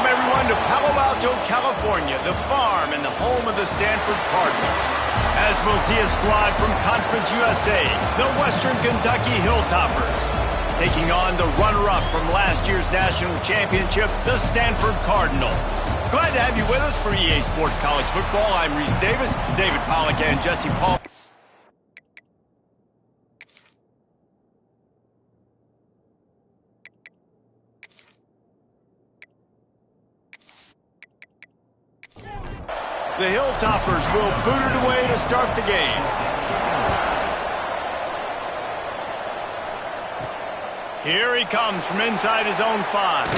everyone, to Palo Alto, California, the farm and the home of the Stanford Cardinals. As we'll see a squad from Conference USA, the Western Kentucky Hilltoppers, taking on the runner-up from last year's national championship, the Stanford Cardinal. Glad to have you with us for EA Sports College Football. I'm Reese Davis, David Pollack, and Jesse Paul. The Hilltoppers will boot it away to start the game. Here he comes from inside his own 5.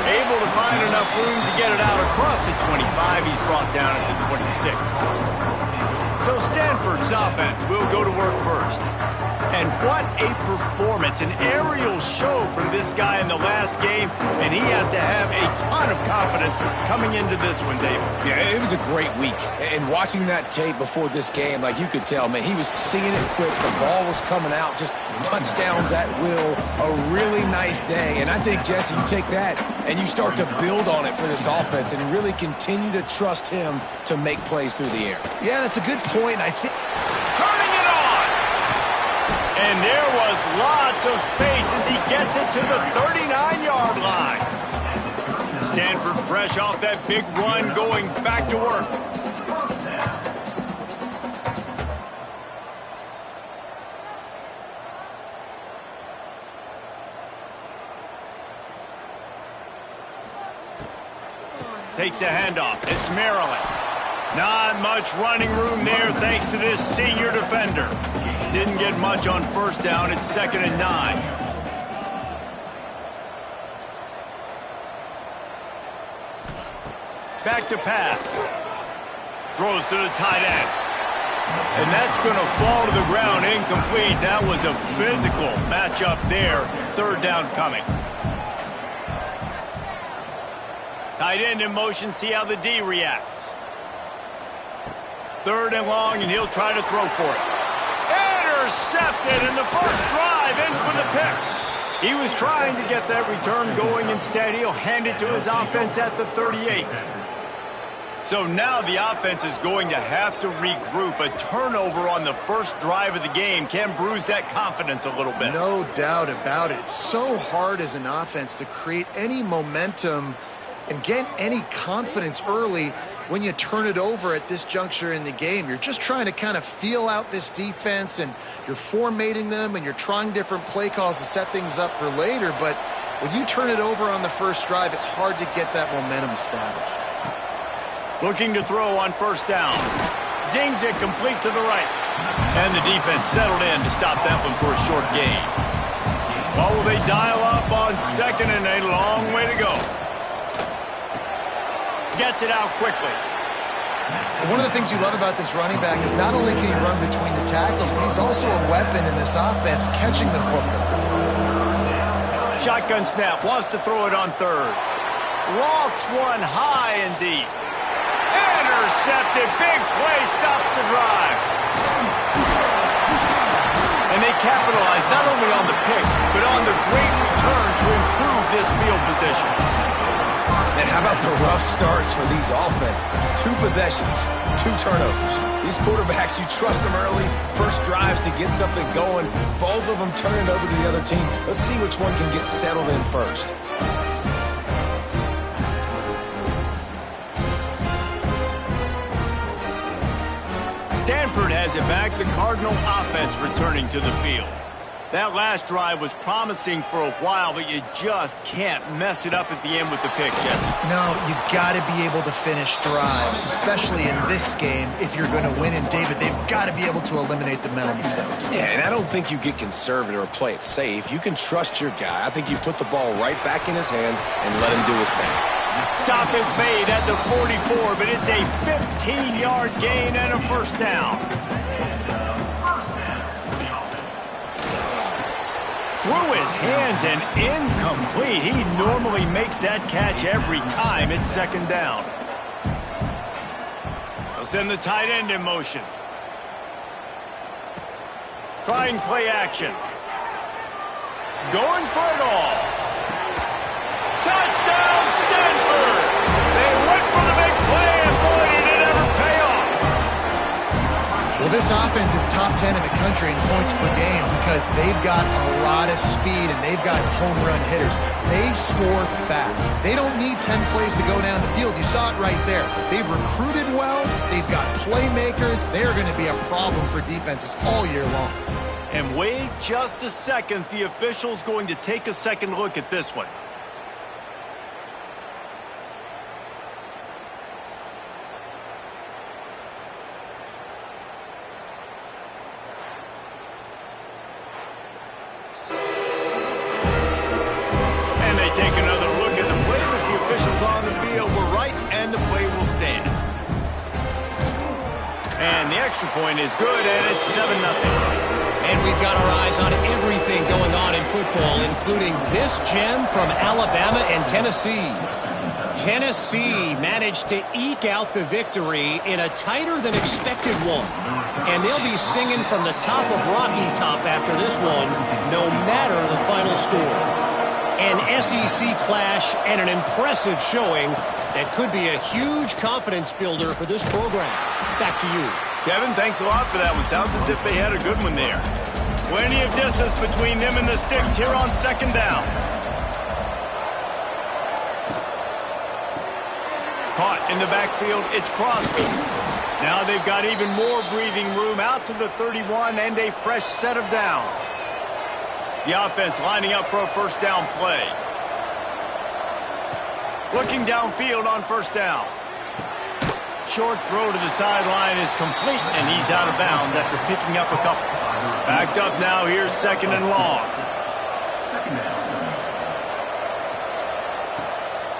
Able to find enough room to get it out across the 25. He's brought down at the 26. So Stanford's offense will go to work first. And what a performance, an aerial show from this guy in the last game, and he has to have a ton of confidence coming into this one, David. Yeah, it was a great week. And watching that tape before this game, like you could tell, man, he was seeing it quick. The ball was coming out, just touchdowns at will. A really nice day. And I think, Jesse, you take that and you start to build on it for this offense and really continue to trust him to make plays through the air. Yeah, that's a good point. I think turning it on. And there was lots of space as he gets it to the 39-yard line. Stanford fresh off that big run, going back to work. Takes a handoff. It's Maryland. Not much running room there thanks to this senior defender. Didn't get much on first down. It's 2nd and 9. Back to pass. Throws to the tight end. And that's going to fall to the ground incomplete. That was a physical matchup there. 3rd down coming. Tight end in motion. See how the D reacts. 3rd and long, and he'll try to throw for it. Intercepted, and the first drive ends with a pick. He was trying to get that return going. Instead, he'll hand it to his offense at the 38. So now the offense is going to have to regroup. A turnover on the first drive of the game can bruise that confidence a little bit. No doubt about it. It's so hard as an offense to create any momentum and get any confidence early when you turn it over at this juncture in the game. You're just trying to kind of feel out this defense, and you're formatting them, and you're trying different play calls to set things up for later. But when you turn it over on the first drive, it's hard to get that momentum established. Looking to throw on first down. Zings it complete to the right. And the defense settled in to stop that one for a short gain. Well, will they dial up on 2nd and a long way to go? Gets it out quickly. One of the things you love about this running back is not only can he run between the tackles, but he's also a weapon in this offense catching the football. Shotgun snap, wants to throw it on 3rd. Lofts one high and deep. Intercepted, big play, stops the drive. And they capitalize not only on the pick, but on the great return to improve this field position. And how about the rough starts for these offense? 2 possessions, 2 turnovers. These quarterbacks, you trust them early. First drives to get something going. Both of them turn it over to the other team. Let's see which one can get settled in first. Stanford has it back. The Cardinal offense returning to the field. That last drive was promising for a while, but you just can't mess it up at the end with the pick, Jesse. No, you got to be able to finish drives, especially in this game if you're going to win. And, David, they've got to be able to eliminate the mental mistakes. Yeah, and I don't think you get conservative or play it safe. You can trust your guy. I think you put the ball right back in his hands and let him do his thing. Stop is made at the 44, but it's a 15-yard gain and a first down. Through his hands and incomplete. He normally makes that catch every time. It's 2nd down. They'll send the tight end in motion. Trying play action. Going for it all. Touchdown, Stanford! They went for the big play, and boy, did it ever pay off. Well, this offense is top 10 in the country in points per game because they've got a lot of speed and they've got home run hitters. They score fast. They don't need 10 plays to go down the field. You saw it right there. They've recruited well. They've got playmakers. They're going to be a problem for defenses all year long. And wait just a second. The official's going to take a second look at this one. And they take another look at the play, but the officials on the field were right, and the play will stand. And the extra point is good, and it's 7-0. And we've got our eyes on everything going on in football, including this gem from Alabama and Tennessee. Tennessee managed to eke out the victory in a tighter-than-expected one. And they'll be singing from the top of Rocky Top after this one, no matter the final score. An SEC clash and an impressive showing that could be a huge confidence builder for this program. Back to you. Kevin, thanks a lot for that one. Sounds as if they had a good one there. Plenty of distance between them and the sticks here on second down. Caught in the backfield, it's Crosby. Now they've got even more breathing room out to the 31 and a fresh set of downs. The offense lining up for a first down play. Looking downfield on first down. Short throw to the sideline is complete, and he's out of bounds after picking up a couple. Backed up now, here's second and long.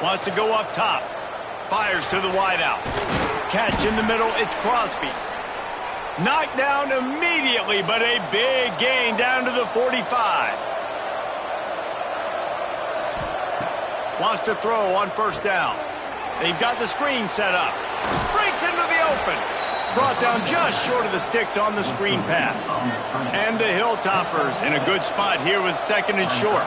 Wants to go up top. Fires to the wideout. Catch in the middle, it's Crosby. Knocked down immediately, but a big gain down to the 45. Wants to throw on first down. They've got the screen set up. Breaks into the open. Brought down just short of the sticks on the screen pass. And the Hilltoppers in a good spot here with second and short.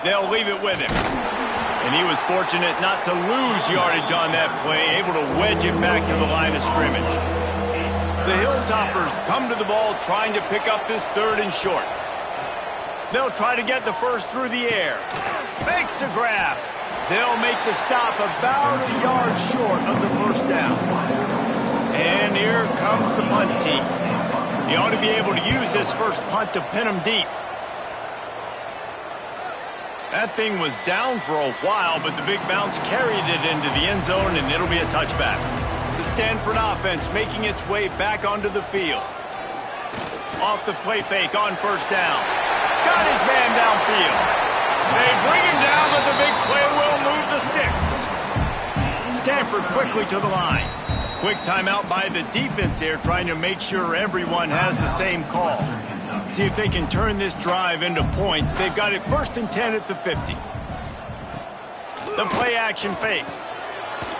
They'll leave it with him. And he was fortunate not to lose yardage on that play, able to wedge it back to the line of scrimmage. The Hilltoppers come to the ball trying to pick up this third and short. They'll try to get the first through the air. Makes the grab. They'll make the stop about a yard short of the first down. And here comes the punt team. He ought to be able to use this first punt to pin them deep. That thing was down for a while, but the big bounce carried it into the end zone, and it'll be a touchback. The Stanford offense making its way back onto the field. Off the play fake on first down. Got his man downfield. They bring him down, but the big play will move the sticks. Stanford quickly to the line. Quick timeout by the defense there, trying to make sure everyone has the same call. See if they can turn this drive into points. They've got it first and 10 at the 50. The play action fake.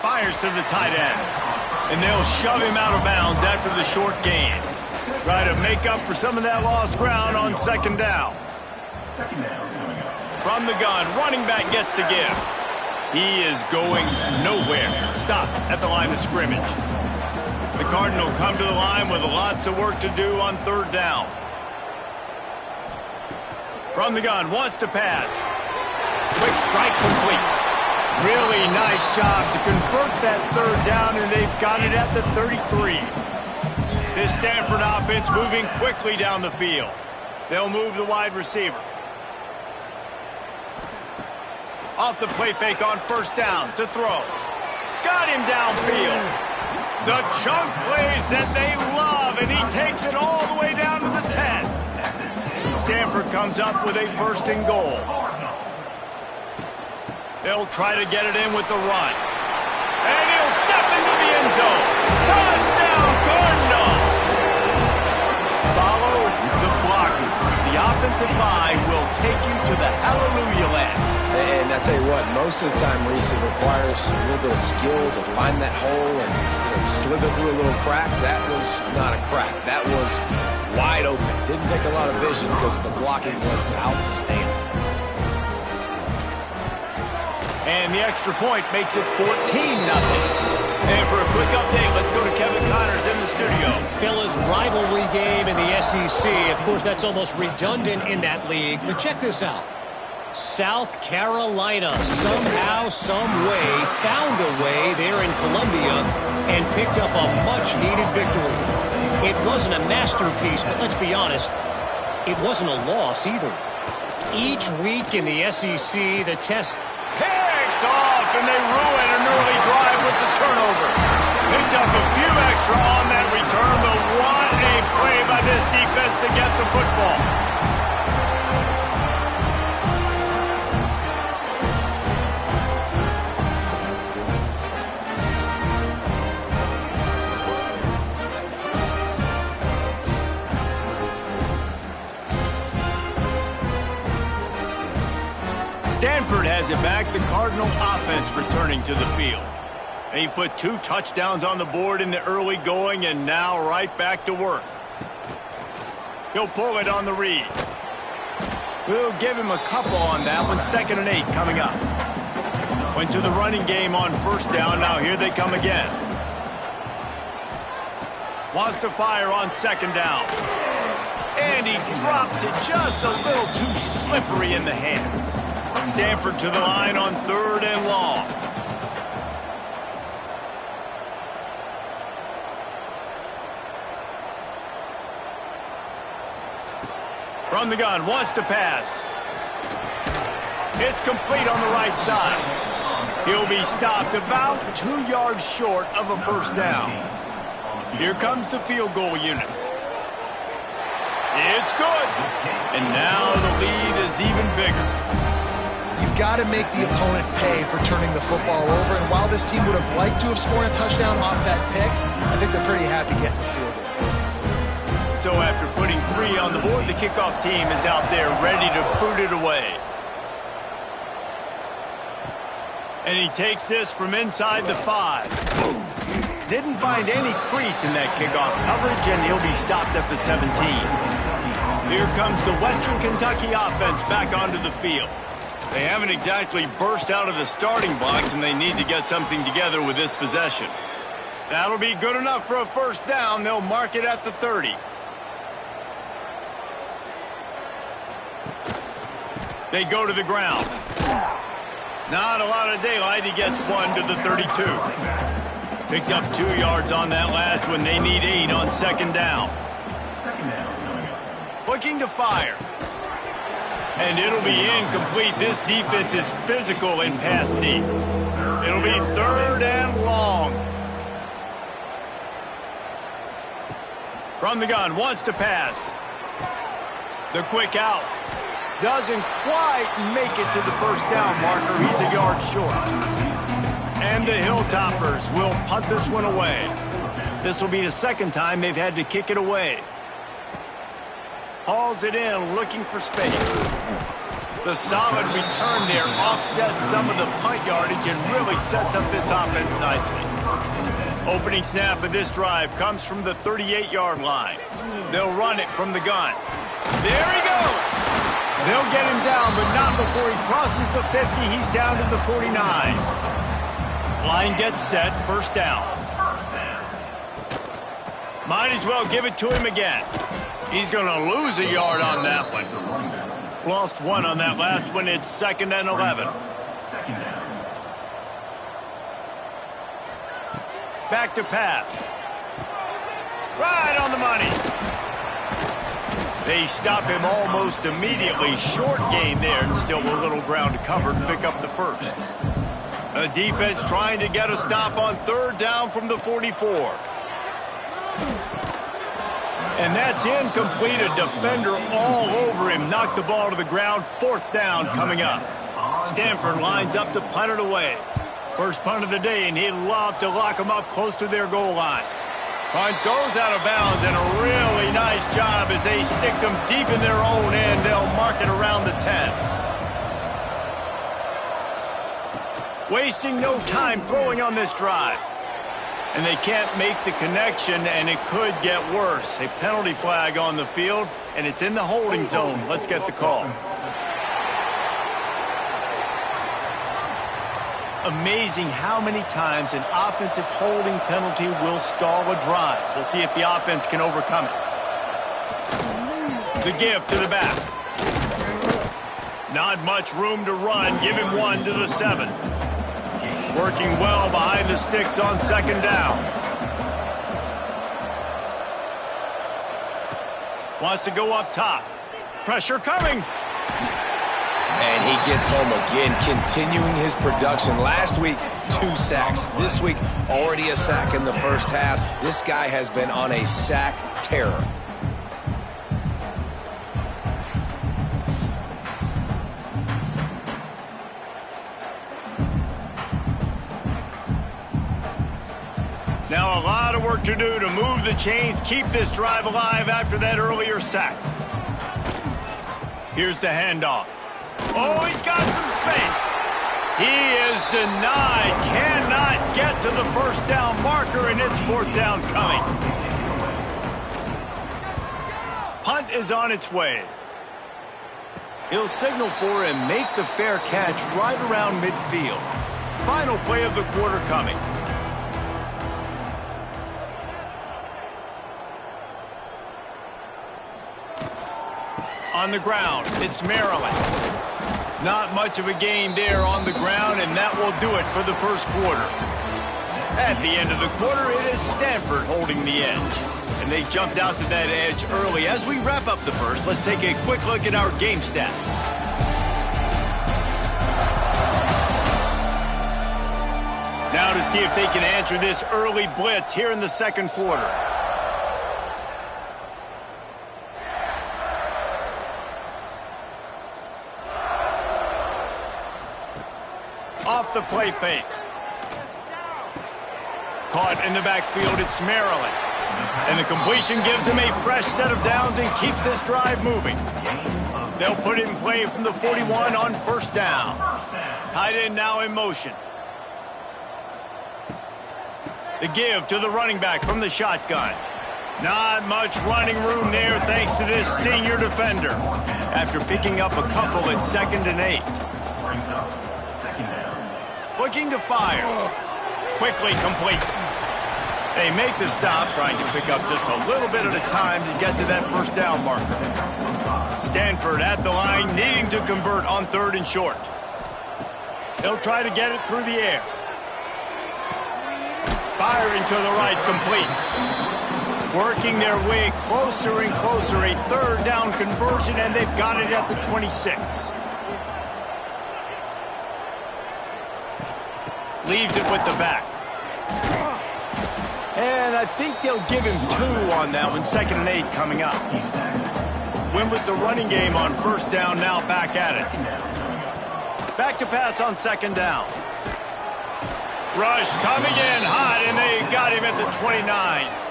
Fires to the tight end. And they'll shove him out of bounds after the short gain. Try to make up for some of that lost ground on second down. From the gun, running back gets the give. He is going nowhere. Stop at the line of scrimmage. The Cardinal come to the line with lots of work to do on third down. From the gun, wants to pass. Quick strike complete. Really nice job to convert that third down, and they've got it at the 33. This Stanford offense moving quickly down the field. They'll move the wide receiver. Off the play fake on first down to throw. Got him downfield. The chunk plays that they love, and he takes it all the way down to the 10. Stanford comes up with a first and goal. They'll try to get it in with the run. And he'll step into the end zone. Touchdown, Cardinal! Follow the blockers. The offensive line will take you to the hallelujah land. And I tell you what, most of the time, Reese, it requires a little bit of skill to find that hole and slither through a little crack. That was not a crack. That was wide open. Didn't take a lot of vision because the blocking was outstanding. And the extra point makes it 14-0. And for a quick update, let's go to Kevin Connors in the studio. Fellas, rivalry game in the SEC. Of course, that's almost redundant in that league. But check this out. South Carolina somehow, some way, found a way there in Columbia and picked up a much-needed victory. It wasn't a masterpiece, but let's be honest, it wasn't a loss either. Each week in the SEC, the test picked off, and they ruin an early drive with the turnover. Picked up a few extra on that return, but what a play by this defense to get the football. Stanford has it back, the Cardinal offense returning to the field. They put 2 touchdowns on the board in the early going, and now right back to work. He'll pull it on the read. We'll give him a couple on that one. 2nd and 8 coming up. Went to the running game on 1st down. Now here they come again. Wants to fire on 2nd down. And he drops it just a little too slippery in the hands. Stanford to the line on 3rd and long. From the gun, wants to pass. It's complete on the right side. He'll be stopped about 2 yards short of a 1st down. Here comes the field goal unit. It's good. And now the lead is even bigger. You've got to make the opponent pay for turning the football over. And while this team would have liked to have scored a touchdown off that pick, I think they're pretty happy getting the field goal. So after putting 3 on the board, the kickoff team is out there ready to boot it away. And he takes this from inside the 5. Didn't find any crease in that kickoff coverage, and he'll be stopped at the 17. Here comes the Western Kentucky offense back onto the field. They haven't exactly burst out of the starting blocks, and they need to get something together with this possession. That'll be good enough for a 1st down. They'll mark it at the 30. They go to the ground. Not a lot of daylight. He gets 1 to the 32. Picked up 2 yards on that last one. They need 8 on 2nd down. Looking to fire. And it'll be incomplete. This defense is physical in pass deep. It'll be 3rd and long. From the gun, wants to pass. The quick out. Doesn't quite make it to the 1st down marker. He's a yard short. And the Hilltoppers will punt this one away. This will be the 2nd time they've had to kick it away. Hauls it in, looking for space. The solid return there offsets some of the punt yardage and really sets up this offense nicely. Opening snap of this drive comes from the 38-yard line. They'll run it from the gun. There he goes! They'll get him down, but not before he crosses the 50. He's down to the 49. Line gets set, 1st down. Might as well give it to him again. He's going to lose a yard on that one. Lost 1 on that last one. It's 2nd and 11. Back to pass. Right on the money. They stop him almost immediately. Short gain there, and still a little ground to cover to pick up the 1st. A defense trying to get a stop on 3rd down from the 44. And that's incomplete. A defender all over him. Knocked the ball to the ground. 4th down coming up. Stanford lines up to punt it away. First punt of the day, and he'd love to lock them up close to their goal line. Punt goes out of bounds, and a really nice job as they stick them deep in their own end. They'll mark it around the 10. Wasting no time throwing on this drive. And they can't make the connection, and it could get worse. A penalty flag on the field, and it's in the holding zone. Let's get the call. amazing how many times an offensive holding penalty will stall a drive. We'll see if the offense can overcome it. The give to the back. Not much room to run. Give him 1 to the 7. Working well behind the sticks on second down. Wants to go up top. Pressure coming. And he gets home again, continuing his production. Last week, 2 sacks. This week, already a sack in the first half. This guy has been on a sack terror. Now a lot of work to do to move the chains, keep this drive alive after that earlier sack. Here's the handoff. Oh, he's got some space. He is denied. Cannot get to the first down marker, and it's 4th down coming. Punt is on its way. He'll signal for and make the fair catch right around midfield. Final play of the quarter coming. On the ground, it's Maryland. Not much of a gain there on the ground, and that will do it for the first quarter. At the end of the quarter, it is Stanford holding the edge. And they jumped out to that edge early. As we wrap up the first, let's take a quick look at our game stats. Now to see if they can answer this early blitz here in the second quarter. Off the play fake. Caught in the backfield, it's Maryland. And the completion gives him a fresh set of downs and keeps this drive moving. They'll put it in play from the 41 on first down. Tight end now in motion. The give to the running back from the shotgun. Not much running room there thanks to this senior defender. After picking up a couple at 2nd and 8. Looking to fire. Quickly complete. They make the stop, trying to pick up just a little bit at a time to get to that first down marker. Stanford at the line, needing to convert on 3rd and short. They'll try to get it through the air. Firing to the right, complete. Working their way closer and closer, a 3rd down conversion, and they've got it at the 26. Leaves it with the back. And I think they'll give him 2 on that one. 2nd and 8 coming up. Win with the running game on first down, now back at it. Back to pass on 2nd down. Rush coming in hot, and they got him at the 29.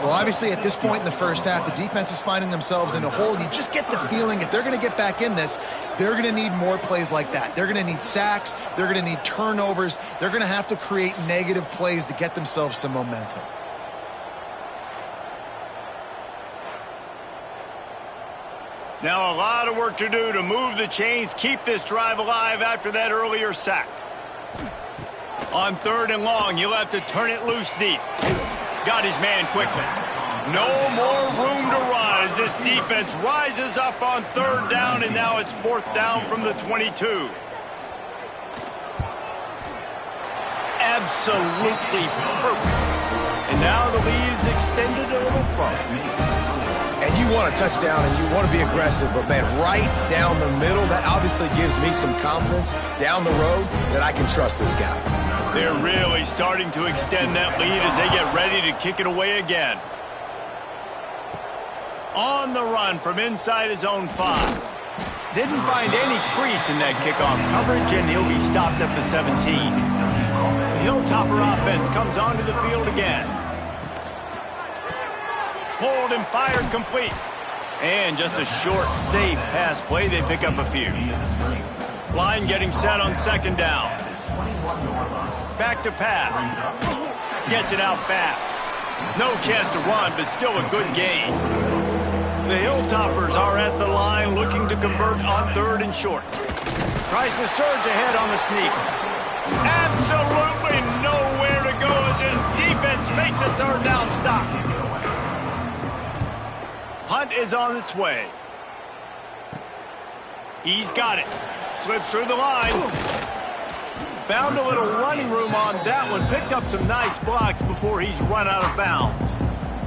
Well, obviously, at this point in the first half, the defense is finding themselves in a hole. You just get the feeling if they're going to get back in this, they're going to need more plays like that. They're going to need sacks. They're going to need turnovers. They're going to have to create negative plays to get themselves some momentum. Now a lot of work to do to move the chains, keep this drive alive after that earlier sack. On 3rd and long, he'll have to turn it loose deep. Got his man quickly. No more room to run as this defense rises up on 3rd down, and now it's 4th down from the 22. Absolutely perfect. And now the lead is extended a little further. And you want a touchdown and you want to be aggressive, but man, right down the middle, that obviously gives me some confidence down the road that I can trust this guy. They're really starting to extend that lead as they get ready to kick it away again. On the run from inside his own 5. Didn't find any crease in that kickoff coverage, and he'll be stopped at the 17. The Hilltopper offense comes onto the field again. Pulled and fired complete. And just a short, safe pass play. They pick up a few. Line getting set on 2nd down. Back to pass. Gets it out fast. No chance to run, but still a good gain. The Hilltoppers are at the line looking to convert on 3rd and short. Tries to surge ahead on the sneak. Absolutely nowhere to go as his defense makes a third down stop. Hunt is on its way. He's got it. Slips through the line. Found a little running room on that one. Picked up some nice blocks before he's run out of bounds.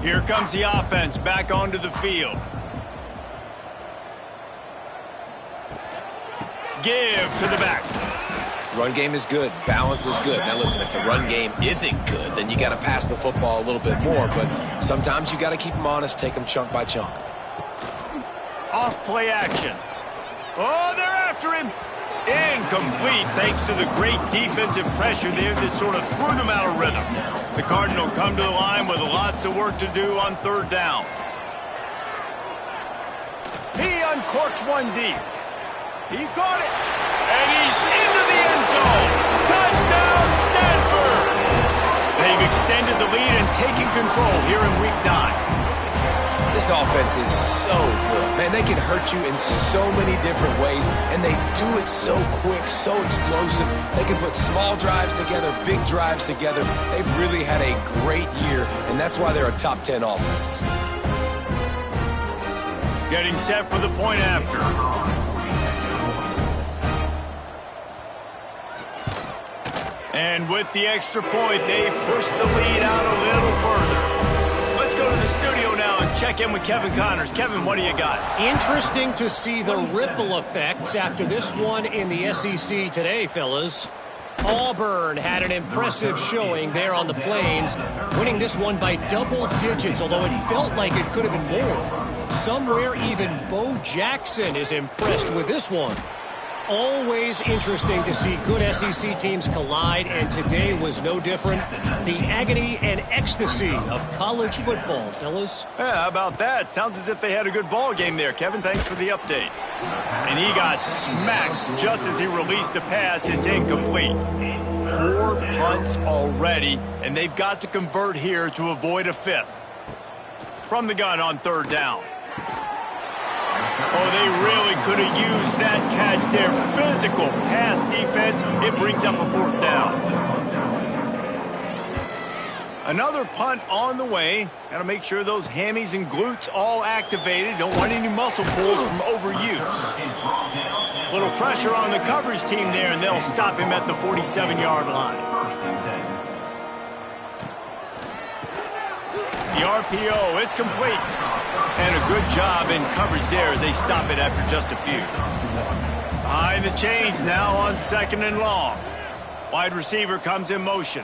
Here comes the offense back onto the field. Give to the back. Run game is good. Balance is good. Now listen, if the run game isn't good, then you got to pass the football a little bit more. But sometimes you got to keep them honest, take them chunk by chunk. Off play action. Oh, they're after him. Incomplete thanks to the great defensive pressure there that sort of threw them out of rhythm. The Cardinal come to the line with lots of work to do on third down. He uncorks one deep. He caught it. And he's into the end zone. Touchdown, Stanford! They've extended the lead and taken control here in Week 9. This offense is so good. Man, they can hurt you in so many different ways, and they do it so quick, so explosive. They can put small drives together, big drives together. They've really had a great year, and that's why they're a top 10 offense. Getting set for the point after. And with the extra point, they push the lead out a little further. Let's go to the studio now and check in with Kevin Connors. Kevin, what do you got? Interesting to see the ripple effects after this one in the SEC today, fellas. Auburn had an impressive showing there on the Plains, winning this one by double digits, although it felt like it could have been more. Somewhere even Bo Jackson is impressed with this one. Always interesting to see good SEC teams collide, and today was no different. The agony and ecstasy of college football, fellas. Yeah, how about that? Sounds as if they had a good ball game there. Kevin, thanks for the update. And he got smacked just as he released the pass. It's incomplete. 4 punts already, and they've got to convert here to avoid a fifth. From the gun on third down. Oh, they really could have used that catch there. Physical pass defense. It brings up a fourth down. Another punt on the way. Got to make sure those hammies and glutes all activated. Don't want any muscle pulls from overuse. Little pressure on the coverage team there, and they'll stop him at the 47-yard line. The RPO, it's complete. And a good job in coverage there as they stop it after just a few. Behind the chains now on second and long. Wide receiver comes in motion.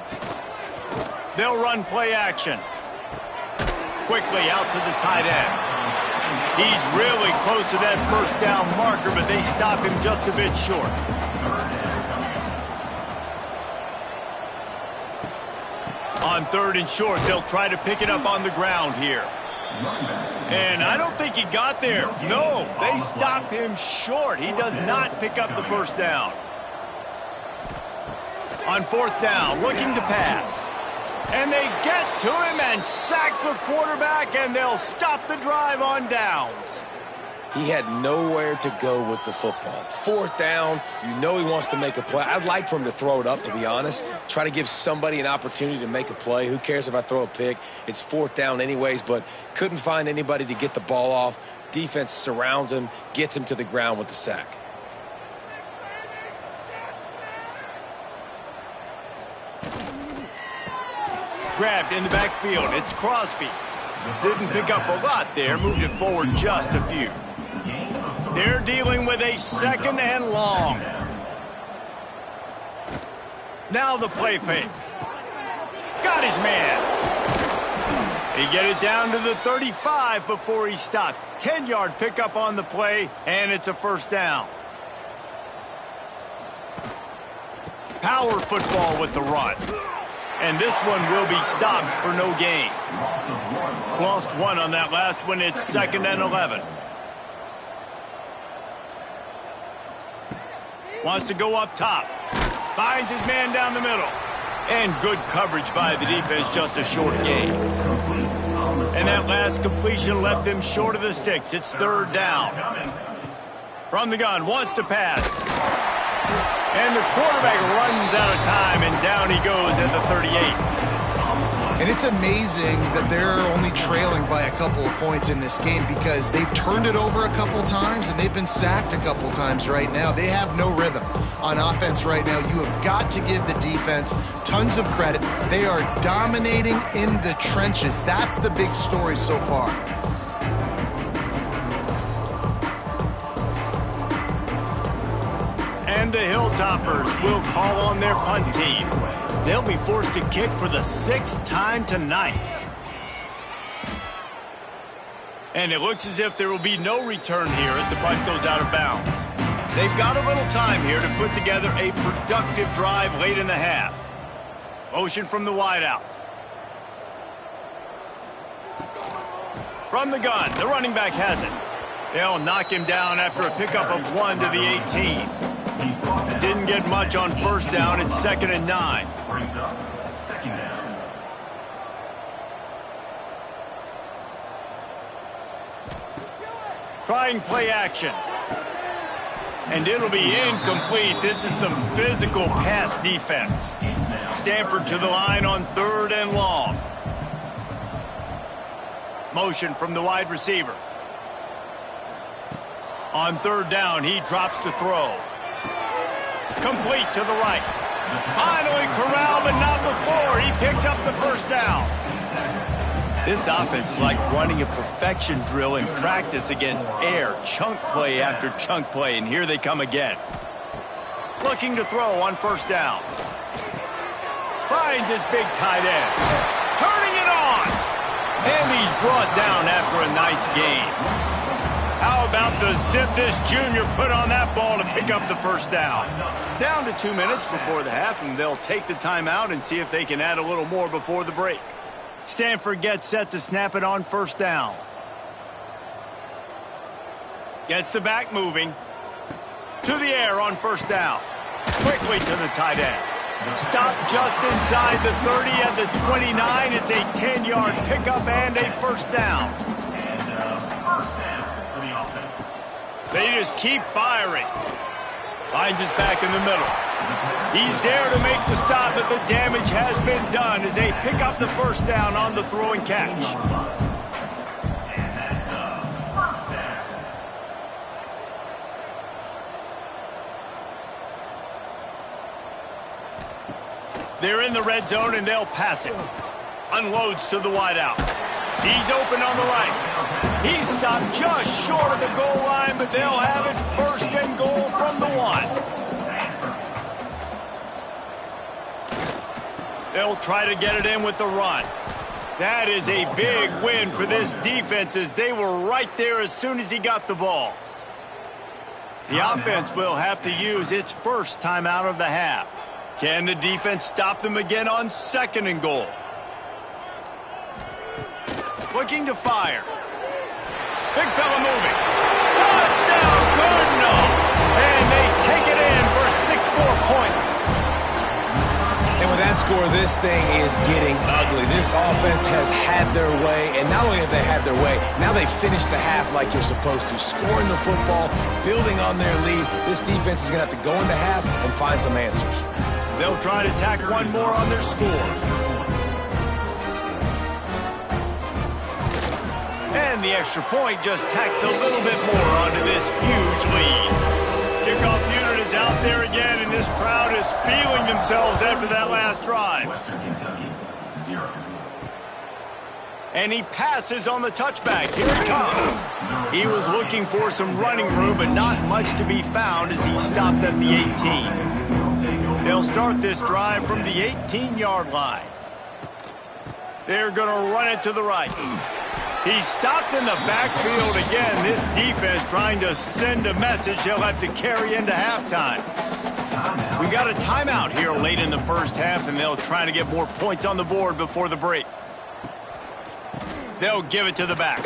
They'll run play action. Quickly out to the tight end. He's really close to that first down marker, but they stop him just a bit short. On third and short, they'll try to pick it up on the ground here. And I don't think he got there. No, they stop him short. He does not pick up the first down. On fourth down, looking to pass. And they get to him and sack the quarterback, and they'll stop the drive on downs. He had nowhere to go with the football. Fourth down, you know he wants to make a play. I'd like for him to throw it up, to be honest. Try to give somebody an opportunity to make a play. Who cares if I throw a pick? It's fourth down anyways, but couldn't find anybody to get the ball off. Defense surrounds him, gets him to the ground with the sack. Grabbed in the backfield. It's Crosby. Didn't pick up a lot there. Moved it forward just a few. They're dealing with a second and long. Now the play fake. Got his man. He get it down to the 35 before he stopped. 10-yard pickup on the play, and it's a first down. Power football with the run. And this one will be stopped for no gain. Lost one on that last one. It's second and 11. Wants to go up top. Finds his man down the middle. And good coverage by the defense, just a short gain. And that last completion left them short of the sticks. It's third down. From the gun, wants to pass. And the quarterback runs out of time, and down he goes at the 38. And it's amazing that they're only trailing by a couple of points in this game because they've turned it over a couple times and they've been sacked a couple times right now. They have no rhythm on offense right now. You have got to give the defense tons of credit. They are dominating in the trenches. That's the big story so far. And the Hilltoppers will call on their punt team. They'll be forced to kick for the 6th time tonight. And it looks as if there will be no return here as the punt goes out of bounds. They've got a little time here to put together a productive drive late in the half. Motion from the wideout. From the gun, the running back has it. They'll knock him down after a pickup of 1 to the 18. Didn't get much on first down. It's 2nd and 9. Trying play action. And it'll be incomplete. This is some physical pass defense. Stanford to the line on 3rd and long. Motion from the wide receiver. On 3rd down, he drops to throw. Complete to the right. Finally corralled, but not before. He picks up the first down. This offense is like running a perfection drill in practice against air. Chunk play after chunk play, and here they come again. Looking to throw on 1st down. Finds his big tight end. Turning it on. And he's brought down after a nice gain. How about the zip this junior put on that ball to pick up the first down? Down to 2 minutes before the half, and they'll take the timeout and see if they can add a little more before the break. Stanford gets set to snap it on 1st down. Gets the back moving. To the air on 1st down. Quickly to the tight end. Stop just inside the 30 at the 29. It's a 10-yard pickup and a 1st down. They just keep firing. Finds his back in the middle. He's there to make the stop, but the damage has been done as they pick up the 1st down on the throw and catch. They're in the red zone, and they'll pass it. Unloads to the wideout. He's open on the right. He's stopped just short of the goal line, but they'll have it 1st and goal from the 1. They'll try to get it in with the run. That is a big win for this defense as they were right there as soon as he got the ball. The offense will have to use its 1st timeout of the half. Can the defense stop them again on 2nd and goal? Looking to fire. Big fella moving. Touchdown, Cardinal! And they take it in for 6 more points. And with that score, this thing is getting ugly. This offense has had their way, and not only have they had their way, now they finished the half like you're supposed to, scoring the football, building on their lead. This defense is going to have to go into half and find some answers. They'll try to tack 1 more on their score. And the extra point just tacks a little bit more onto this huge lead. Kickoff unit is out there again, and this crowd is feeling themselves after that last drive. Western Kentucky, 0. And he passes on the touchback. Here he comes. He was looking for some running room, but not much to be found as he stopped at the 18. They'll start this drive from the 18-yard line. They're going to run it to the right. He's stopped in the backfield again. This defense trying to send a message he'll have to carry into halftime. We got a timeout here late in the 1st half, and they'll try to get more points on the board before the break. They'll give it to the back.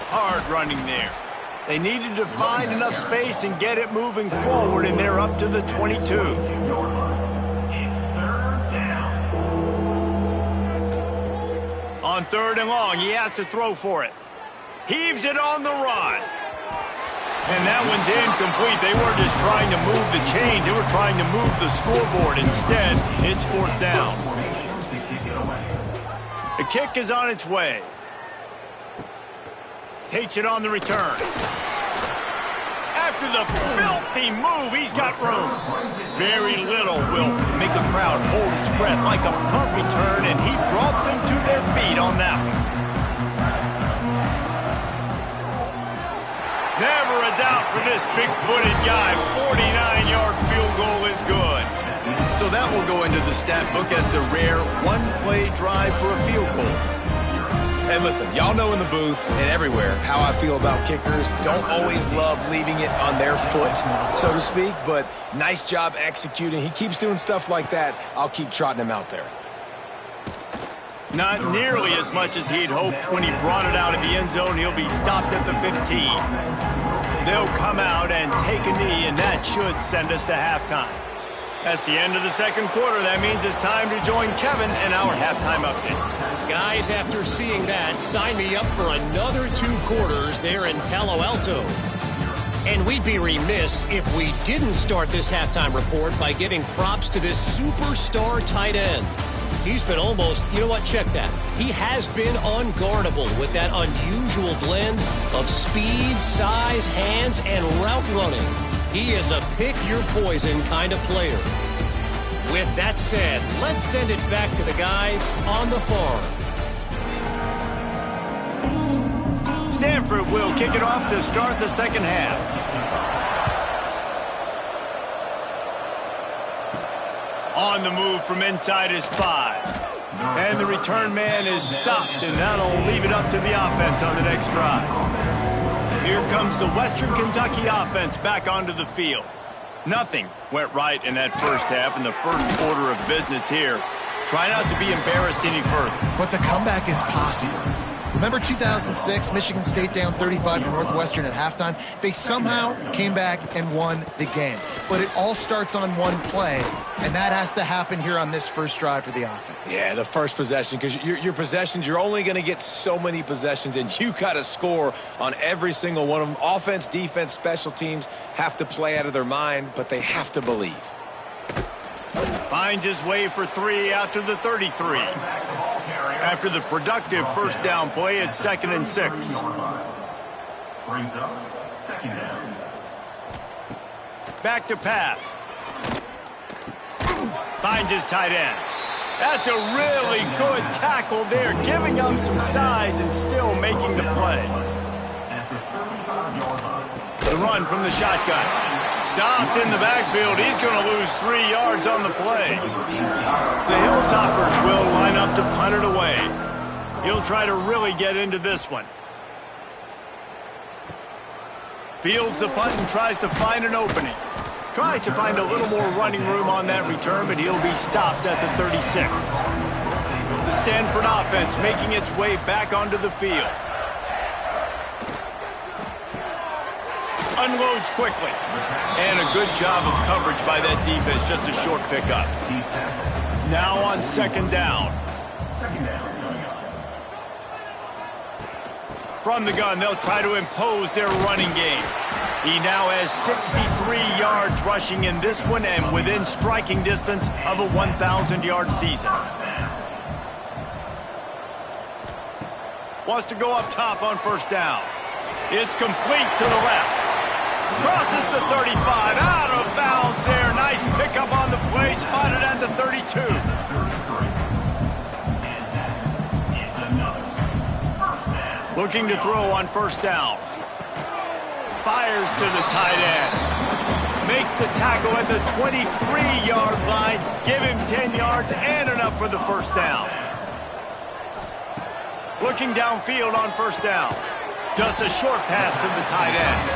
Hard running there. They needed to find enough space and get it moving forward, and they're up to the 22. On 3rd and long, he has to throw for it. Heaves it on the run. And that one's incomplete. They weren't just trying to move the chains. They were trying to move the scoreboard. Instead, it's 4th down. The kick is on its way. Takes it on the return. After the filthy move, he's got room. Very little will make a crowd hold its breath like a punt return, and he brought them to their feet on that one. Never a doubt for this big-footed guy. 49-yard field goal is good. So that will go into the stat book as the rare one-play drive for a field goal. And listen, y'all know in the booth and everywhere how I feel about kickers. Don't always love leaving it on their foot, so to speak, but nice job executing. He keeps doing stuff like that. I'll keep trotting him out there. Not nearly as much as he'd hoped when he brought it out of the end zone. He'll be stopped at the 15. They'll come out and take a knee, and that should send us to halftime. That's the end of the second quarter. That means it's time to join Kevin in our halftime update. Guys, after seeing that, sign me up for another 2 quarters there in Palo Alto. And we'd be remiss if we didn't start this halftime report by giving props to this superstar tight end. He's been almost, you know what, check that. He has been unguardable with that unusual blend of speed, size, hands, and route running. He is a pick-your-poison kind of player. With that said, let's send it back to the guys on the farm. Stanford will kick it off to start the second half. On the move from inside his 5. And the return man is stopped, and that'll leave it up to the offense on the next drive. Here comes the Western Kentucky offense back onto the field. Nothing went right in that first half in the first order of business here. Try not to be embarrassed any further. But the comeback is possible. Remember 2006, Michigan State down 35 to Northwestern at halftime? They somehow came back and won the game. But it all starts on one play, and that has to happen here on this first drive for the offense. Yeah, the first possession, because your possessions, you're only going to get so many possessions, and you got to score on every single one of them. Offense, defense, special teams have to play out of their mind, but they have to believe. Finds his way for 3 out to the 33. After the productive first down play, it's 2nd and 6. Brings up 2nd down. Back to pass. Finds his tight end. That's a really good tackle there, giving up some size and still making the play. The run from the shotgun. Stopped in the backfield. He's going to lose 3 yards on the play. The Hilltoppers will line up to punt it away. He'll try to really get into this one. Fields the punt and tries to find an opening. Tries to find a little more running room on that return, but he'll be stopped at the 36. The Stanford offense making its way back onto the field. Unloads quickly. And a good job of coverage by that defense. Just a short pickup. Now on 2nd down. From the gun, they'll try to impose their running game. He now has 63 yards rushing in this one and within striking distance of a 1,000-yard season. Wants to go up top on 1st down. It's complete to the left. Crosses the 35, out of bounds there. Nice pickup on the play, spotted at the 32. Looking to throw on 1st down. Fires to the tight end. Makes the tackle at the 23-yard line. Give him 10 yards and enough for the 1st down. Looking downfield on 1st down. Just a short pass to the tight end.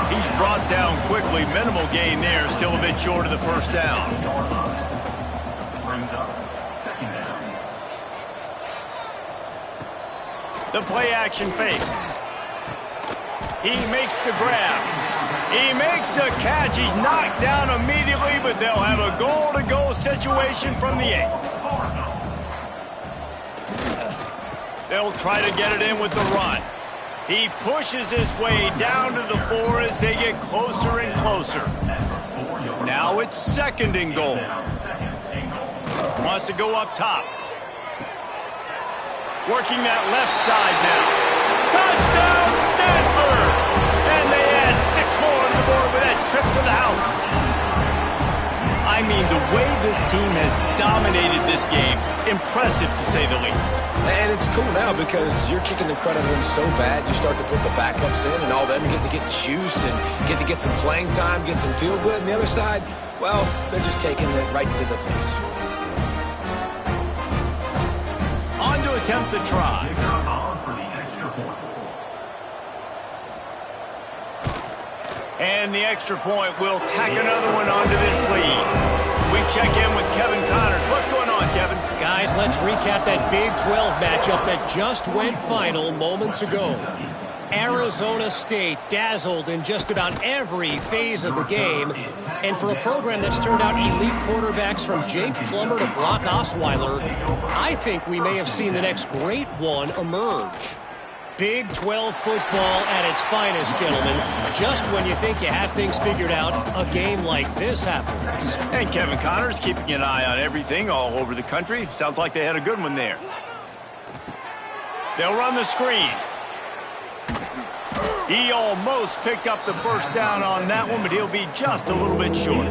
He's brought down quickly. Minimal gain there. Still a bit short of the 1st down. Brings up 2nd down. The play action fake. He makes the grab. He makes the catch. He's knocked down immediately, but they'll have a goal-to-go situation from the 8. They'll try to get it in with the run. He pushes his way down to the 4 as they get closer and closer. Now it's 2nd and goal. Wants to go up top. Working that left side now. Touchdown, Stanford! And they add 6 more on the board with that trip to the house. I mean, the way this team has dominated this game, impressive to say the least. And it's cool now because you're kicking the crud out of them so bad, you start to put the backups in, and all of them get to get juice and get to get some playing time, get some feel good. And the other side, well, they're just taking it right to the face. On to attempt the try. On for the extra point. And the extra point will tack another one onto this lead. We check in with Kevin Connors. What's going on, Kevin? Guys, let's recap that Big 12 matchup that just went final moments ago. Arizona State dazzled in just about every phase of the game. And for a program that's turned out elite quarterbacks from Jake Plummer to Brock Osweiler, I think we may have seen the next great one emerge. Big 12 football at its finest, gentlemen. Just when you think you have things figured out, a game like this happens. And Kevin Connors keeping an eye on everything all over the country. Sounds like they had a good one there. They'll run the screen. He almost picked up the first down on that one, but he'll be just a little bit short.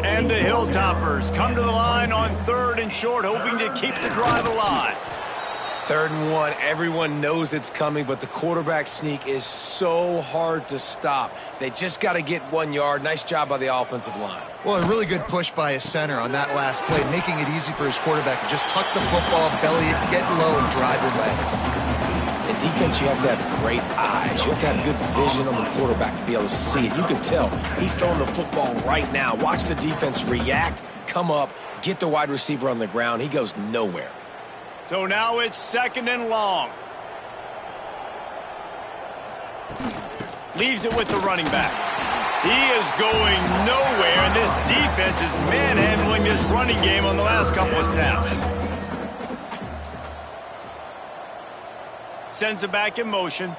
And the Hilltoppers come to the line on 3rd and short, hoping to keep the drive alive. 3rd and 1, everyone knows it's coming, but the quarterback sneak is so hard to stop. They just got to get 1 yard. Nice job by the offensive line. Well, a really good push by his center on that last play, making it easy for his quarterback to just tuck the football, belly it, get low, and drive your legs. In defense, you have to have great eyes. You have to have good vision on the quarterback to be able to see it. You can tell he's throwing the football right now. Watch the defense react, come up, get the wide receiver on the ground. He goes nowhere. So now it's 2nd and long. Leaves it with the running back. He is going nowhere, and this defense is manhandling this running game on the last couple of snaps. Sends it back in motion.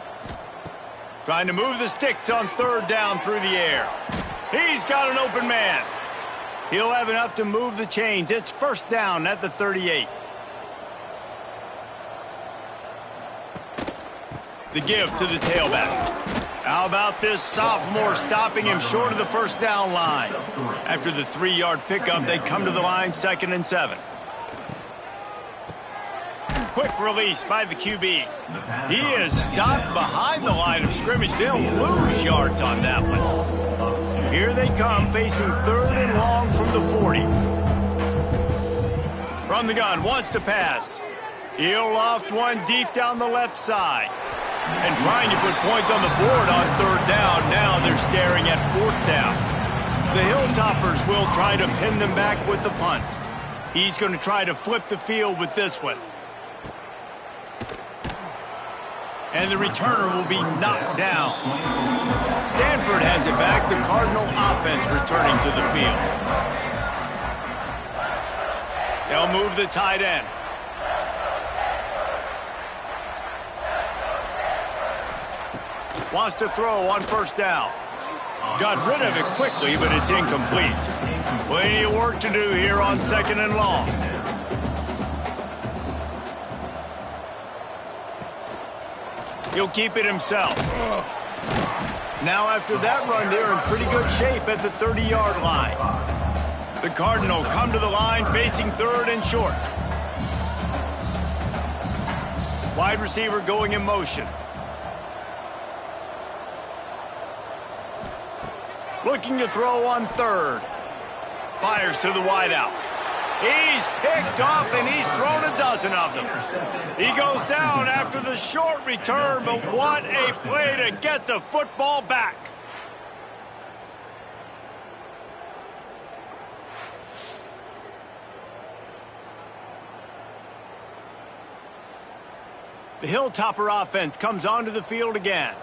Trying to move the sticks on 3rd down through the air. He's got an open man. He'll have enough to move the chains. It's 1st down at the 38. The give to the tailback. How about this sophomore stopping him short of the 1st down line? After the 3-yard pickup, they come to the line 2nd and 7. Quick release by the QB. He is stopped behind the line of scrimmage. They'll lose yards on that one. Here they come, facing 3rd and long from the 40. From the gun, wants to pass. He'll loft one deep down the left side. And trying to put points on the board on 3rd down. Now they're staring at 4th down. The Hilltoppers will try to pin them back with the punt. He's going to try to flip the field with this one. And the returner will be knocked down. Stanford has it back. The Cardinal offense returning to the field. They'll move the tight end. Wants to throw on 1st down. Got rid of it quickly, but it's incomplete. Plenty of work to do here on 2nd and long. He'll keep it himself. Now after that run, they're in pretty good shape at the 30-yard line. The Cardinal come to the line facing 3rd and short. Wide receiver going in motion. Looking to throw on 3rd. Fires to the wideout. He's picked off, and he's thrown a dozen of them. He goes down after the short return, but what a play to get the football back. The Hilltopper offense comes onto the field again.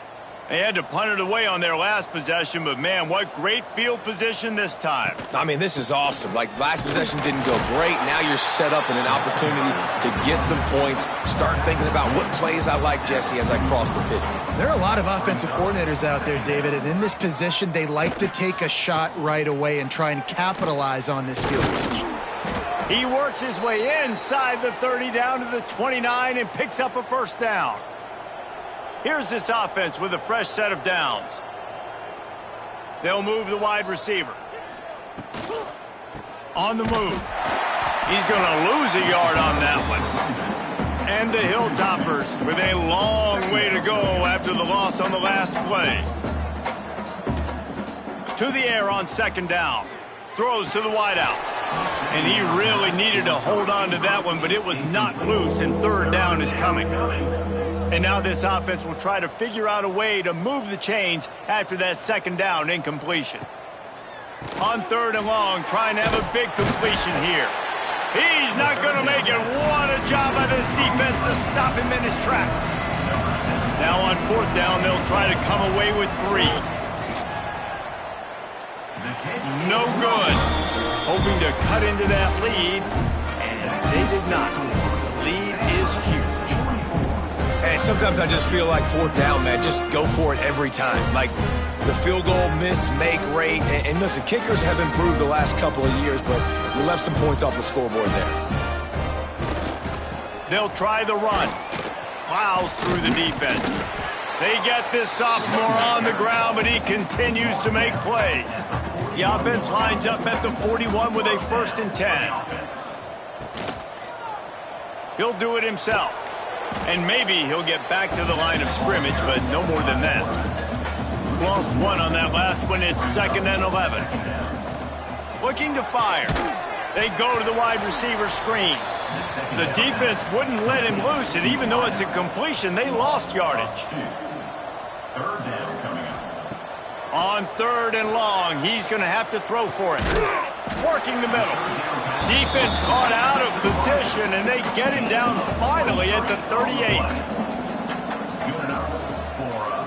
They had to punt it away on their last possession, but man, what great field position this time. I mean, this is awesome. Like, last possession didn't go great. Now you're set up in an opportunity to get some points. Start thinking about what plays I like, Jesse, as I cross the 50. There are a lot of offensive coordinators out there, David, and in this position, they like to take a shot right away and try and capitalize on this field position. He works his way inside the 30 down to the 29 and picks up a first down. Here's this offense with a fresh set of downs. They'll move the wide receiver. On the move. He's going to lose a yard on that one. And the Hilltoppers with a long way to go after the loss on the last play. To the air on second down. Throws to the wideout. And he really needed to hold on to that one, but it was not loose, and third down is coming. And now this offense will try to figure out a way to move the chains after that second down incompletion. On third and long, trying to have a big completion here. He's not going to make it. What a job by this defense to stop him in his tracks. Now on fourth down, they'll try to come away with 3. No good. Hoping to cut into that lead, and they did not. The lead is huge. And sometimes I just feel like fourth down, man, just go for it every time. Like, the field goal miss-make rate. And listen, kickers have improved the last couple of years, but we left some points off the scoreboard there. They'll try the run. Plows through the defense. They get this sophomore on the ground, but he continues to make plays. The offense lines up at the 41 with a 1st and 10. He'll do it himself. And maybe he'll get back to the line of scrimmage, but no more than that. Lost 1 on that last one. It's 2nd and 11. Looking to fire. They go to the wide receiver screen. The defense wouldn't let him loose, and even though it's a completion, they lost yardage. Third down coming up. On third and long, he's going to have to throw for it. Working the middle. Defense caught out of position, and they get him down finally at the 38. Good enough for a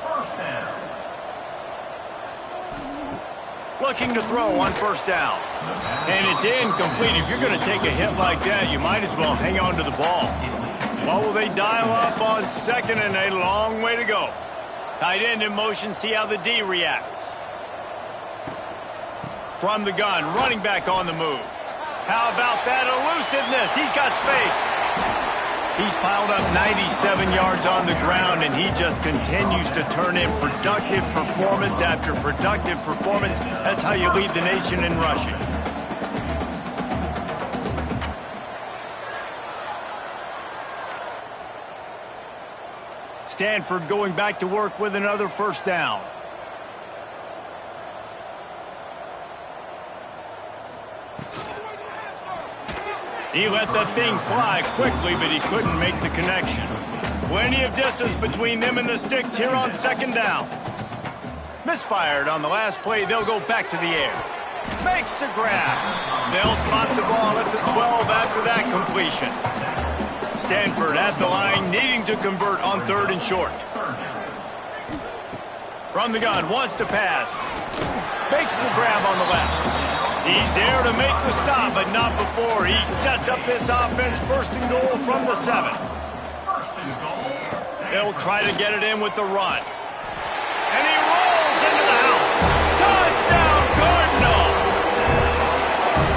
first down. Looking to throw on first down. And it's incomplete. If you're going to take a hit like that, you might as well hang on to the ball. What will they dial up on second, and a long way to go. Tight end in motion, see how the D reacts. From the gun, running back on the move. How about that elusiveness? He's got space. He's piled up 97 yards on the ground, and he just continues to turn in productive performance after productive performance. That's how you lead the nation in rushing. Stanford going back to work with another first down. He let that thing fly quickly, but he couldn't make the connection. Plenty of distance between them and the sticks here on second down. Misfired on the last play. They'll go back to the air. Makes the grab. They'll spot the ball at the 12 after that completion. Stanford at the line, needing to convert on third and short. From the gun, wants to pass. Makes the grab on the left. He's there to make the stop, but not before. He sets up this offense, 1st and goal from the 7. They'll try to get it in with the run. And he rolls into the house. Touchdown, Cardinal!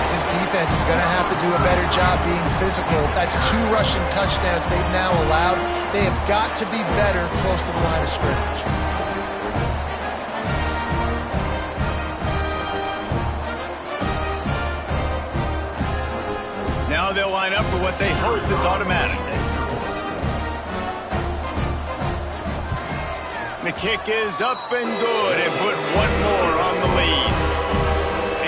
This defense is going to have to do a better job being physical. That's 2 rushing touchdowns they've now allowed. They have got to be better close to the line of scrimmage. Now they'll line up for what they hope is automatic. The kick is up and good, and put 1 more on the lead.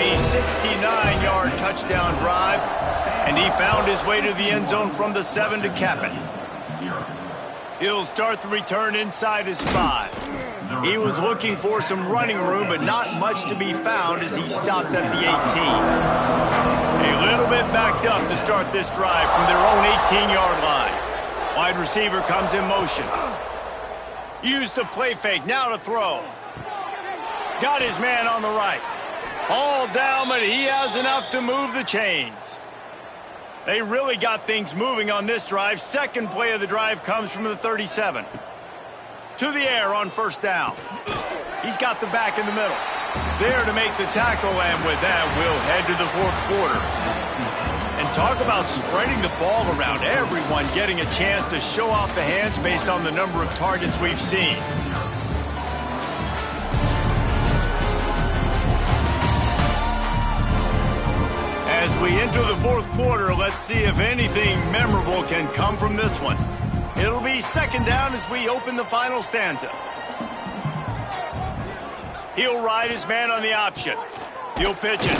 A 69-yard touchdown drive, and he found his way to the end zone from the 7 to cap it. He'll start the return inside his 5. He was looking for some running room, but not much to be found as he stopped at the 18. A little bit backed up to start this drive from their own 18-yard line. Wide receiver comes in motion. Use the play fake, now to throw. Got his man on the right. All down, but he has enough to move the chains. They really got things moving on this drive. Second play of the drive comes from the 37. To the air on first down. He's got the back in the middle. There to make the tackle, and with that, we'll head to the fourth quarter. And talk about spreading the ball around. Everyone getting a chance to show off the hands based on the number of targets we've seen. As we enter the fourth quarter, let's see if anything memorable can come from this one. It'll be second down as we open the final stanza. He'll ride his man on the option. He'll pitch it.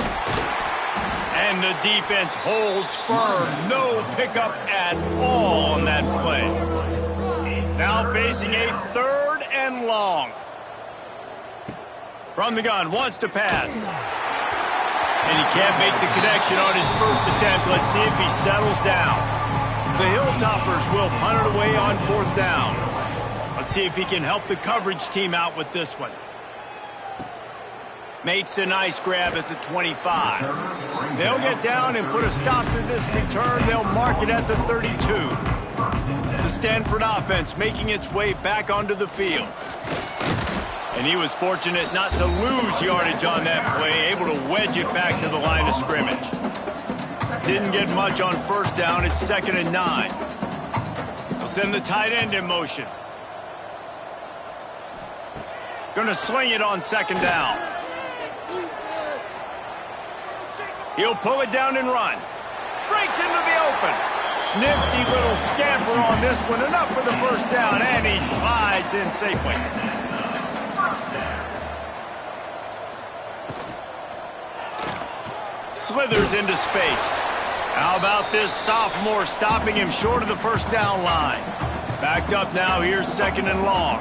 And the defense holds firm. No pickup at all on that play. Now facing a third and long. From the gun, wants to pass. And he can't make the connection on his first attempt. Let's see if he settles down. The Hilltoppers will punt it away on fourth down. Let's see if he can help the coverage team out with this one. Makes a nice grab at the 25. They'll get down and put a stop to this return. They'll mark it at the 32. The Stanford offense making its way back onto the field. And he was fortunate not to lose yardage on that play, able to wedge it back to the line of scrimmage. Didn't get much on first down. It's 2nd and 9. They'll send the tight end in motion. Gonna swing it on 2nd down. He'll pull it down and run. Breaks into the open. Nifty little scamper on this one. Enough for the first down, and he slides in safely. Slithers into space. How about this sophomore stopping him short of the first down line? Backed up now, here's 2nd and long.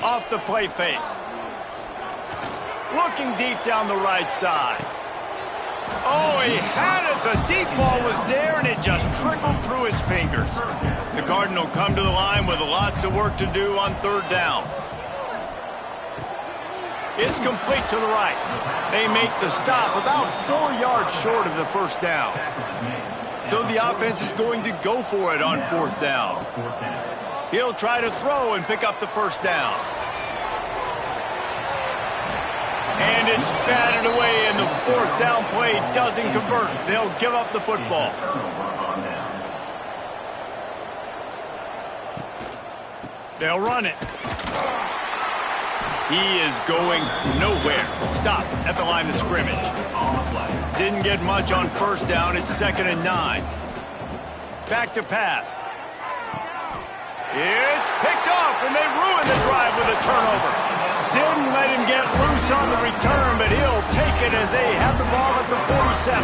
Off the play fake. Looking deep down the right side. Oh, he had it. The deep ball was there, and it just trickled through his fingers. The Cardinal come to the line with lots of work to do on third down. It's complete to the right. They make the stop about 4 yards short of the first down. So the offense is going to go for it on fourth down. He'll try to throw and pick up the first down. And it's batted away, and the fourth down play doesn't convert. They'll give up the football. They'll run it. He is going nowhere. Stop at the line of scrimmage. Didn't get much on first down. It's 2nd and 9. Back to pass. It's picked off, and they ruin the drive with a turnover. Didn't let him get loose on the return, but he'll take it as they have the ball at the 47.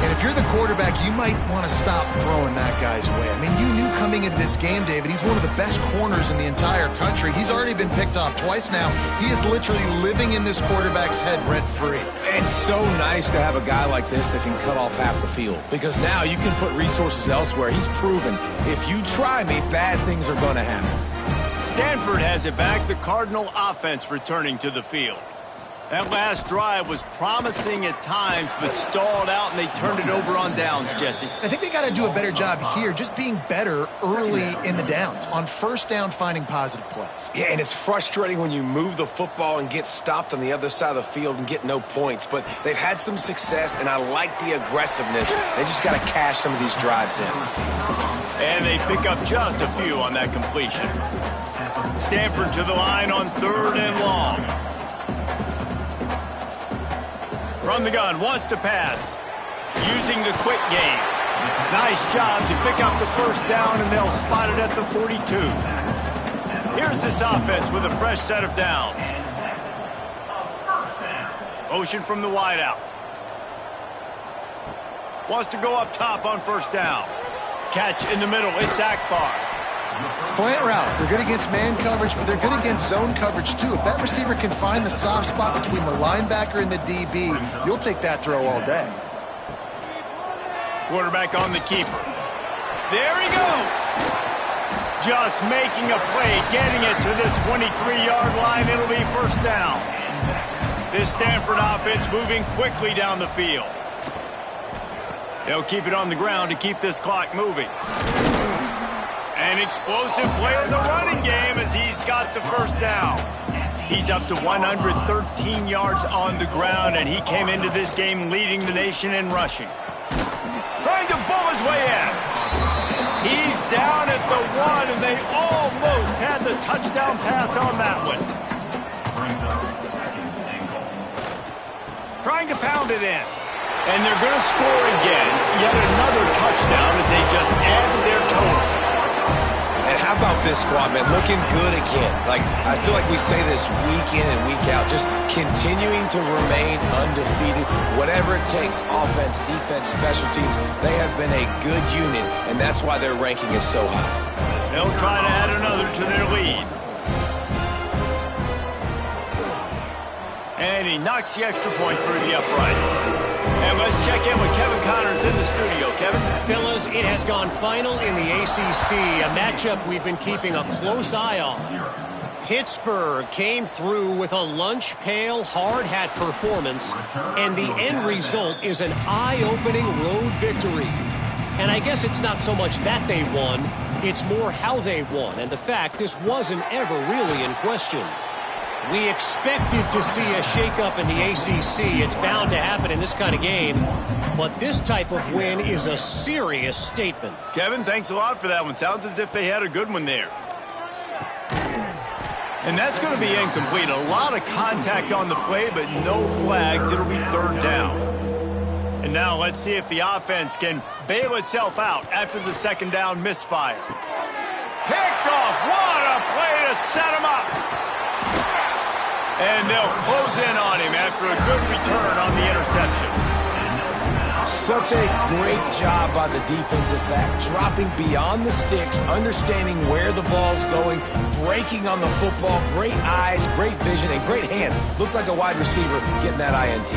And if you're the quarterback, you might want to stop throwing that guy's way. I mean, you knew coming into this game, David, he's one of the best corners in the entire country. He's already been picked off twice now. He is literally living in this quarterback's head rent-free. It's so nice to have a guy like this that can cut off half the field, because now you can put resources elsewhere. He's proven if you try me, bad things are going to happen. Stanford has it back. The Cardinal offense returning to the field. That last drive was promising at times, but stalled out, and they turned it over on downs, Jesse. I think they got to do a better job here, just being better early in the downs. On first down, finding positive plays. Yeah, and it's frustrating when you move the football and get stopped on the other side of the field and get no points. But they've had some success, and I like the aggressiveness. They just got to cash some of these drives in. And they pick up just a few on that completion. Stanford to the line on 3rd and long. From the gun, wants to pass. Using the quick game. Nice job to pick up the first down, and they'll spot it at the 42. Here's this offense with a fresh set of downs. Motion from the wideout. Wants to go up top on first down. Catch in the middle, it's Akbar. Slant routes, they're good against man coverage, but they're good against zone coverage too. If that receiver can find the soft spot between the linebacker and the DB, you'll take that throw all day. Quarterback on the keeper. There he goes. Just making a play, getting it to the 23-yard line. It'll be first down. This Stanford offense moving quickly down the field. They'll keep it on the ground to keep this clock moving. An explosive play in the running game as he's got the first down. He's up to 113 yards on the ground, and he came into this game leading the nation in rushing. Trying to bull his way in. He's down at the 1, and they almost had the touchdown pass on that one. Brings up second and goal. Trying to pound it in. And they're going to score again. Yet another touchdown as they just added their total. And how about this squad, man? Looking good again. Like, I feel like we say this week in and week out, just continuing to remain undefeated. Whatever it takes, offense, defense, special teams, they have been a good unit, and that's why their ranking is so high. They'll try to add another to their lead. And he knocks the extra point through the uprights. And let's check in with Kevin Connors in the studio. Kevin? Fellas, it has gone final in the ACC, a matchup we've been keeping a close eye on. Pittsburgh came through with a lunch pail hard hat performance, and the end result is an eye-opening road victory. And I guess it's not so much that they won, it's more how they won, and the fact this wasn't ever really in question. We expected to see a shakeup in the ACC. It's bound to happen in this kind of game. But this type of win is a serious statement. Kevin, thanks a lot for that one. Sounds as if they had a good one there. And that's going to be incomplete. A lot of contact on the play, but no flags. It'll be third down. And now let's see if the offense can bail itself out after the second down misfire. Picked off. What a play to set him up. And they'll close in on him after a good return on the interception. Such a great job by the defensive back, dropping beyond the sticks, understanding where the ball's going, breaking on the football, great eyes, great vision, and great hands. Looked like a wide receiver getting that INT.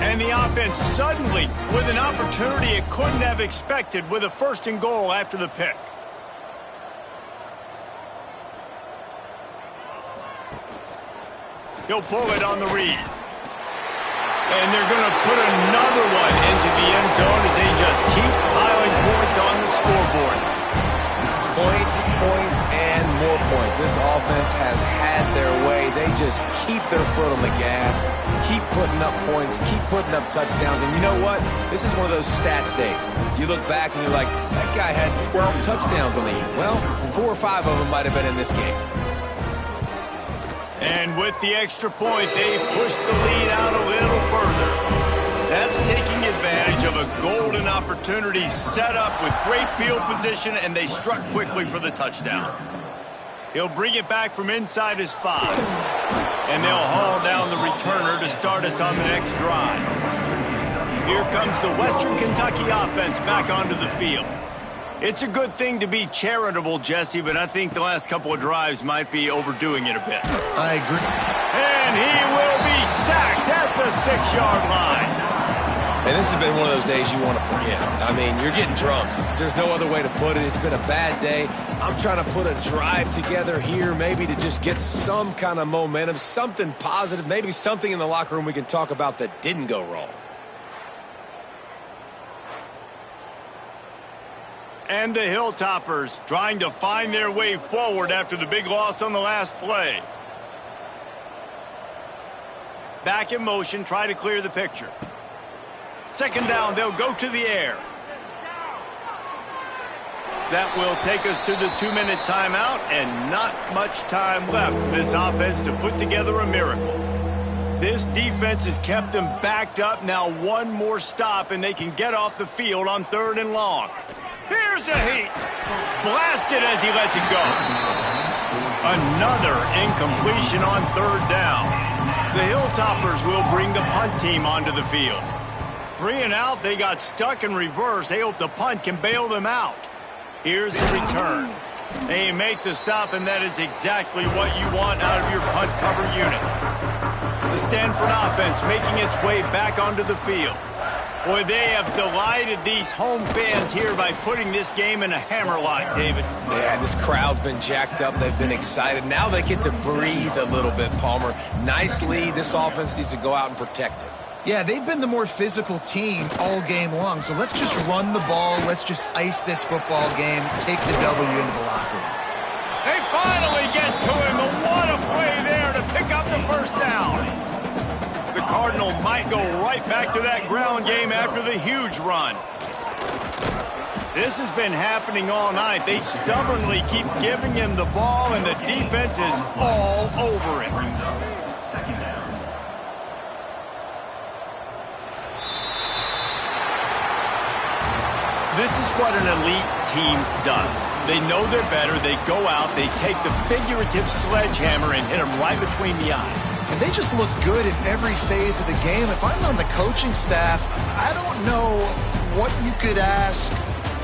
And the offense suddenly with an opportunity it couldn't have expected with a first and goal after the pick. He'll pull it on the read. And they're going to put another one into the end zone as they just keep piling points on the scoreboard. Points, points, and more points. This offense has had their way. They just keep their foot on the gas, keep putting up points, keep putting up touchdowns. And you know what? This is one of those stats days. You look back and you're like, that guy had 12 touchdowns on the year. Well, 4 or 5 of them might have been in this game. And with the extra point, they push the lead out a little further. That's taking advantage of a golden opportunity set up with great field position, and they struck quickly for the touchdown. He'll bring it back from inside his 5. And they'll haul down the returner to start us on the next drive. Here comes the Western Kentucky offense back onto the field. It's a good thing to be charitable, Jesse, but I think the last couple of drives might be overdoing it a bit. I agree. And he will be sacked at the 6-yard line. And this has been one of those days you want to forget. I mean, you're getting drunk. There's no other way to put it. It's been a bad day. I'm trying to put a drive together here maybe to just get some kind of momentum, something positive, maybe something in the locker room we can talk about that didn't go wrong. And the Hilltoppers trying to find their way forward after the big loss on the last play. Back in motion, try to clear the picture. Second down, they'll go to the air. That will take us to the 2-minute timeout, and not much time left for this offense to put together a miracle. This defense has kept them backed up. Now one more stop, and they can get off the field on 3rd and long. Here's a heat. Blasted as he lets it go. Another incompletion on 3rd down. The Hilltoppers will bring the punt team onto the field. 3 and out, they got stuck in reverse. They hope the punt can bail them out. Here's the return. They make the stop, and that is exactly what you want out of your punt cover unit. The the Stanford offense making its way back onto the field. Boy, they have delighted these home fans here by putting this game in a hammerlock, David. Yeah, this crowd's been jacked up. They've been excited. Now they get to breathe a little bit, Palmer. Nice lead. This offense needs to go out and protect it. Yeah, they've been the more physical team all game long. So let's just run the ball. Let's just ice this football game. Take the W into the locker room. They finally get to him, and what a play there to pick up the first down. The Cardinal might go right back to that ground game after the huge run. This has been happening all night. They stubbornly keep giving him the ball, and the defense is all over it. Brings up second down. This is what an elite team does. They know they're better. They go out, they take the figurative sledgehammer and hit them right between the eyes. And they just look good in every phase of the game. If I'm on the coaching staff, I don't know what you could ask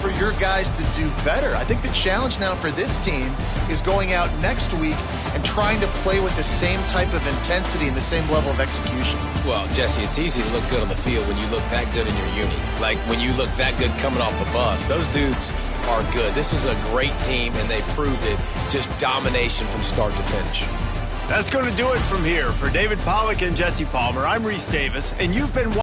for your guys to do better. I think the challenge now for this team is going out next week and trying to play with the same type of intensity and the same level of execution. Well, Jesse, it's easy to look good on the field when you look that good in your uni. Like when you look that good coming off the bus. Those dudes are good. This is a great team, and they proved it. Just domination from start to finish. That's going to do it from here. For David Pollack and Jesse Palmer, I'm Reese Davis, and you've been